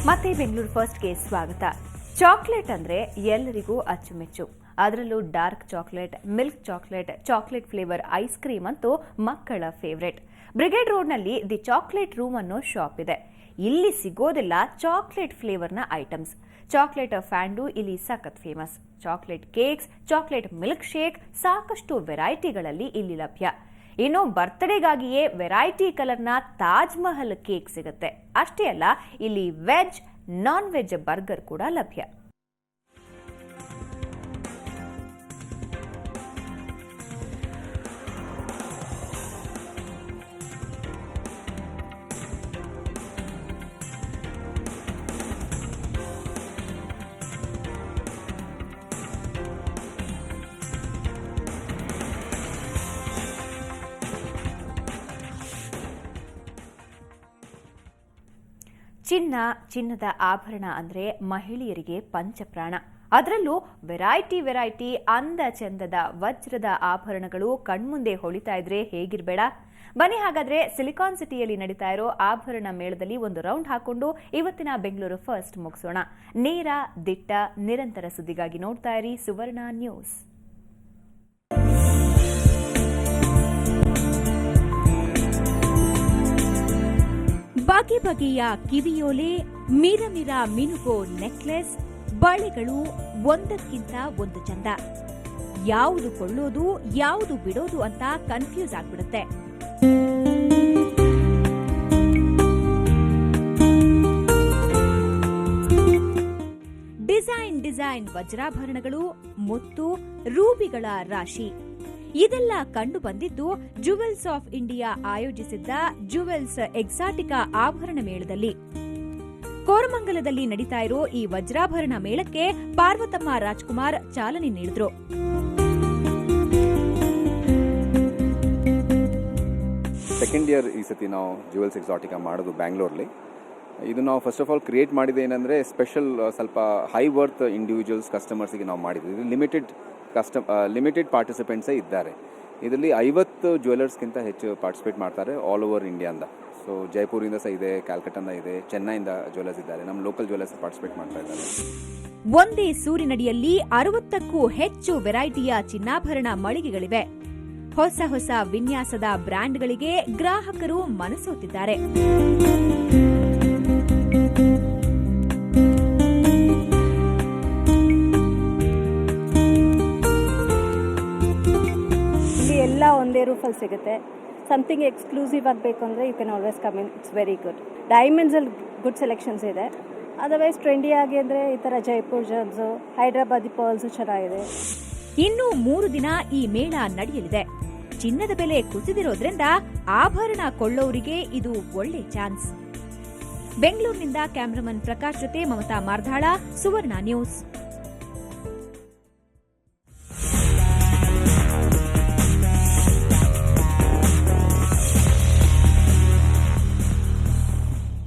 ಮತ್ತೆ ಬೆಂಗಳೂರು ಫಸ್ಟ್ಗೆ ಸ್ವಾಗತ. ಚಾಕ್ಲೇಟ್ ಅಂದ್ರೆ ಎಲ್ಲರಿಗೂ ಅಚ್ಚುಮೆಚ್ಚು. ಅದರಲ್ಲೂ dark chocolate, milk chocolate, chocolate flavour ice cream ಅಂತೂ ಮಕ್ಕಳ ಫೇವರೇಟ್. ಬ್ರಿಗೇಡ್ ರೋಡ್ನಲ್ಲಿ ದಿ ಚಾಕ್ಲೇಟ್ ರೂಮ್ ಅನ್ನೋ ಶಾಪ್ ಇದೆ. ಇಲ್ಲಿ ಸಿಗೋದಿಲ್ಲ ಚಾಕ್ಲೇಟ್ ಫ್ಲೇವರ್ನ ಐಟಮ್ಸ್. ಚಾಕ್ಲೇಟ್ ಫ್ಯಾಂಡು ಇಲ್ಲಿ ಸಖತ್ famous. Chocolate cakes, chocolate milkshake, ಸಾಕಷ್ಟು ವೆರೈಟಿಗಳಲ್ಲಿ ಇಲ್ಲಿ ಲಭ್ಯ. ಇನ್ನು ಬರ್ತ್ಡೇಗಾಗಿಯೇ ವೆರೈಟಿ ಕಲರ್ನ ತಾಜ್ ಮಹಲ್ ಕೇಕ್ ಸಿಗುತ್ತೆ. ಅಷ್ಟೇ ಅಲ್ಲ, ಇಲ್ಲಿ ವೆಜ್, ನಾನ್ ವೆಜ್ ಬರ್ಗರ್ ಕೂಡ ಲಭ್ಯ. ಚಿನ್ನದ ಆಭರಣ ಅಂದ್ರೆ ಮಹಿಳೆಯರಿಗೆ ಪಂಚಪ್ರಾಣ. ಅದರಲ್ಲೂ ವೆರೈಟಿ ಅಂದ ಚಂದದ ವಜ್ರದ ಆಭರಣಗಳು ಕಣ್ಮುಂದೆ ಹೊಳಿತಾ ಇದ್ರೆ ಹೇಗಿರ್ಬೇಡ. ಬನ್ನಿ ಹಾಗಾದ್ರೆ ಸಿಲಿಕಾನ್ ಸಿಟಿಯಲ್ಲಿ ನಡೀತಾ ಇರೋ ಆಭರಣ ಮೇಳದಲ್ಲಿ ಒಂದು ರೌಂಡ್ ಹಾಕೊಂಡು ಇವತ್ತಿನ ಬೆಂಗಳೂರು ಫಸ್ಟ್ ಮುಗಿಸೋಣ. ನೇರ, ದಿಟ್ಟ, ನಿರಂತರ ಸುದ್ದಿಗಾಗಿ ನೋಡ್ತಾ ಇರಿ ಸುವರ್ಣ ನ್ಯೂಸ್. ಬಗೆ ಬಗೆಯ ಕಿವಿಯೋಲೆ, ಮಿರ ಮಿನುಗೋ ನೆಕ್ಲೆಸ್, ಬಳೆಗಳು ಒಂದಕ್ಕಿಂತ ಒಂದು ಚಂದ. ಯಾವುದು ಕೊಳ್ಳೋದು ಯಾವುದು ಬಿಡೋದು ಅಂತ ಕನ್ಫ್ಯೂಸ್ ಆಗ್ಬಿಡುತ್ತೆ. ಡಿಸೈನ್ ವಜ್ರಾಭರಣಗಳು, ಮುತ್ತು, ರೂಬಿಗಳ ರಾಶಿ ಇದೆಲ್ಲ ಕಂಡು ಬಂದಿದ್ದು ಜುವೆಲ್ಸ್ ಆಫ್ ಇಂಡಿಯಾ ಆಯೋಜಿಸಿದ್ದ ಜುವೆಲ್ಸ್ ಎಕ್ಸಾಟಿಕಾ ಆಭರಣ ಮೇಳದಲ್ಲಿ. ಕೋರಮಂಗಲದಲ್ಲಿ ನಡೀತಾ ಇರೋ ಈ ವಜ್ರಾಭರಣ ಮೇಳಕ್ಕೆ ಪಾರ್ವತಮ್ಮ ರಾಜ್ಕುಮಾರ್ ಚಾಲನೆ ನೀಡಿದ್ರು. ಸೆಕೆಂಡ್ ಇಯರ್ ಈ ಸತಿ ನಾವು ಜುವೆಲ್ಸ್ ಎಕ್ಸಾಟಿಕಾ ಮಾಡೋದು ಬ್ಯಾಂಗ್ಳೂರ್ಲಿ. ಇದು ನಾವು ಫಸ್ಟ್ ಆಫ್ ಆಲ್ ಕ್ರಿಯೇಟ್ ಮಾಡಿದೆ ಏನಂದರೆ ಸ್ಪೆಷಲ್ ಸ್ವಲ್ಪ ಹೈ ವರ್ತ್ ಇಂಡಿವಿಜುವಲ್ಸ್ ಕಸ್ಟಮರ್ಸಿಗೆ ನಾವು ಮಾಡಿದ್ವಿ. ಇದು ಲಿಮಿಟೆಡ್ ಪಾರ್ಟಿಸಿಪೆಂಟ್ಸೇ ಇದ್ದಾರೆ. ಇದರಲ್ಲಿ 50 ಜ್ಯುವೆಲರ್ಸ್ಗಿಂತ ಹೆಚ್ಚು ಪಾರ್ಟಿಸಿಪೇಟ್ ಮಾಡ್ತಾರೆ ಆಲ್ ಓವರ್ ಇಂಡಿಯಾದಿಂದ. ಸೊ ಜೈಪುರಿಂದ ಸಹ ಇದೆ, ಕ್ಯಾಲ್ಕಟಾದಿಂದ ಇದೆ, ಚೆನ್ನೈಯಿಂದ ಜ್ಯುವೆಲರ್ಸ್ ಇದ್ದಾರೆ, ನಮ್ಮ ಲೋಕಲ್ ಜ್ಯುವೆಲರ್ಸ್ ಪಾರ್ಟಿಸಿಪೇಟ್ ಮಾಡ್ತಾ ಇದ್ದಾರೆ. ಒಂದೇ ಸೂರಿನಡಿಯಲ್ಲಿ 60ಕ್ಕೂ ಹೆಚ್ಚು ವೆರೈಟಿಯ ಚಿನ್ನಾಭರಣ ಮಳಿಗೆಗಳಿವೆ. ಹೊಸ ವಿನ್ಯಾಸದ ಬ್ರ್ಯಾಂಡ್ಗಳಿಗೆ ಗ್ರಾಹಕರು ಮನಸೋತಿದ್ದಾರೆ. ಎಲ್ಲ ಒಂದೇ ರೂಫಲ್ಲಿ ಸಿಗುತ್ತೆ. ಸಮಥಿಂಗ್ ಎಕ್ಸ್ಕ್ಲೂಸಿವ್ ಆಗಬೇಕು ಅಂದರೆ you can always come in. It's very good. ಡೈಮಂಡ್ಸಲ್ಲಿ ಗುಡ್ ಸೆಲೆಕ್ಷನ್ಸ್ ಇದೆ. ಅದರ್ವೈಸ್ ಟ್ರೆಂಡಿ ಆಗಿ ಅಂದರೆ ಈ ಥರ ಜೈಪುರ್ ಜಮ್ಸು, ಹೈದ್ರಾಬಾದಿ ಪರ್ಲ್ಸು ಚೆನ್ನಾಗಿದೆ. ಇನ್ನು 3 ದಿನ ಈ ಮೇಳ ನಡೆಯಲಿದೆ. ಚಿನ್ನದ ಬೆಲೆ ಕುಸಿದಿರೋದ್ರಿಂದ ಆಭರಣ ಕೊಳ್ಳೋರಿಗೆ ಇದು ಒಳ್ಳೆ ಚಾನ್ಸ್. ಬೆಂಗಳೂರಿನಿಂದ ಕ್ಯಾಮರಾಮನ್ ಪ್ರಕಾಶ್ ಜೊತೆ ಮಮತಾ ಮಾರ್ಧಾಳ, ಸುವರ್ಣ ನ್ಯೂಸ್.